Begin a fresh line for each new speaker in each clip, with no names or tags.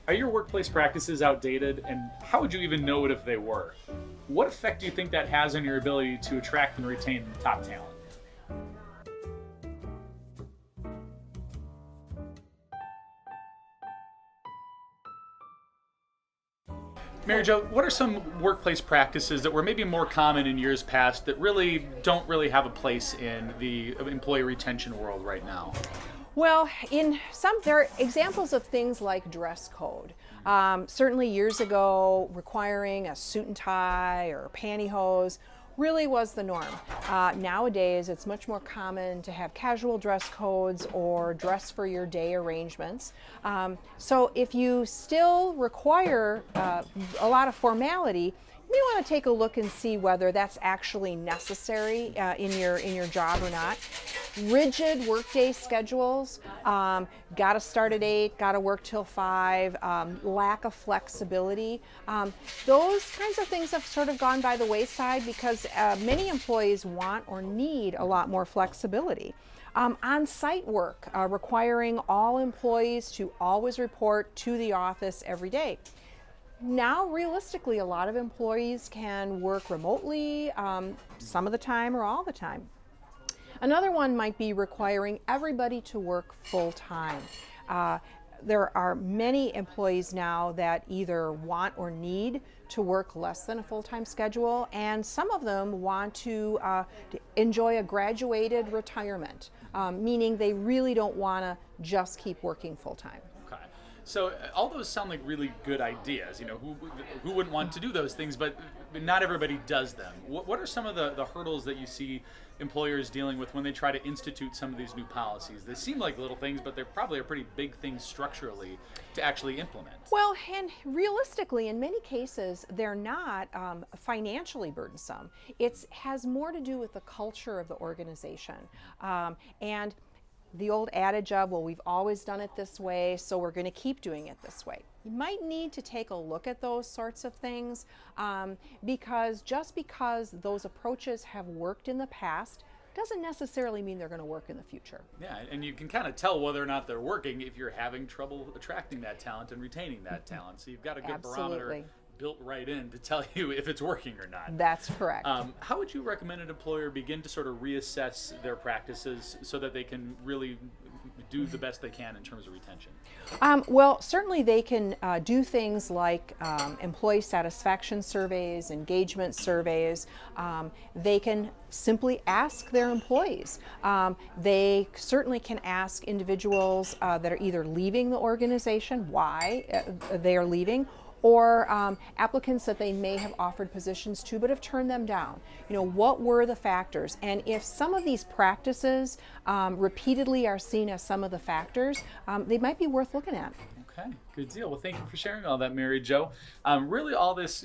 Are your workplace practices outdated, and how would you even know it if they were? What effect do you think that has on your ability to attract and retain top talent? Mary Jo, what are some workplace practices that were maybe more common in years past that really don't really have a place in the employee retention world right now?
Well, there are examples of things like dress code. Certainly years ago, requiring a suit and tie or pantyhose really was the norm. Nowadays, it's much more common to have casual dress codes or dress for your day arrangements. So if you still require a lot of formality, you may want to take a look and see whether that's actually necessary in your job or not. Rigid workday schedules, got to start at 8, got to work till 5, lack of flexibility. Those kinds of things have sort of gone by the wayside because many employees want or need a lot more flexibility. On-site work, requiring all employees to always report to the office every day. Now, realistically, a lot of employees can work remotely some of the time or all the time. Another one might be requiring everybody to work full-time. There are many employees now that either want or need to work less than a full-time schedule, and some of them want to enjoy a graduated retirement, meaning they really don't want to just keep working full-time.
So all those sound like really good ideas. You know, who wouldn't want to do those things? But not everybody does them. What are some of the hurdles that you see employers dealing with when they try to institute some of these new policies? They seem like little things, but they're probably a pretty big things structurally to actually implement.
Well, and realistically, in many cases, they're not financially burdensome. It has more to do with the culture of the organization. And the old adage of, well, we've always done it this way, so we're going to keep doing it this way. You might need to take a look at those sorts of things because just because those approaches have worked in the past doesn't necessarily mean they're going to work in the future.
Yeah, and you can kind of tell whether or not they're working if you're having trouble attracting that talent and retaining that talent. So you've got a good barometer built right in to tell you if it's working or not.
That's correct.
How would you recommend an employer begin to sort of reassess their practices so that they can really do the best they can in terms of retention?
Well, certainly they can do things like employee satisfaction surveys, engagement surveys. They can simply ask their employees. They certainly can ask individuals that are either leaving the organization, why they are leaving, or applicants that they may have offered positions to but have turned them down. You know, what were the factors? And if some of these practices repeatedly are seen as some of the factors, they might be worth looking at.
Okay, good deal. Well, thank you for sharing all that, Mary Jo. Really, all this,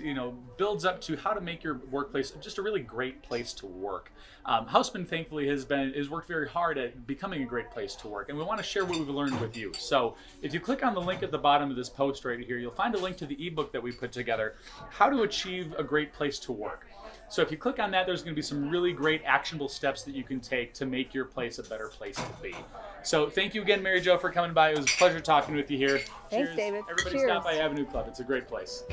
builds up to how to make your workplace just a really great place to work. Houseman, thankfully, has worked very hard at becoming a great place to work, and we want to share what we've learned with you. So, if you click on the link at the bottom of this post right here, you'll find a link to the ebook that we put together, How to Achieve a Great Place to Work. So if you click on that, there's going to be some really great actionable steps that you can take to make your place a better place to be. So thank you again, Mary Jo, for coming by. It was a pleasure talking with you here.
Thanks,
Cheers.
David.
Everybody
Cheers.
stop by Avenue Club. It's a great place.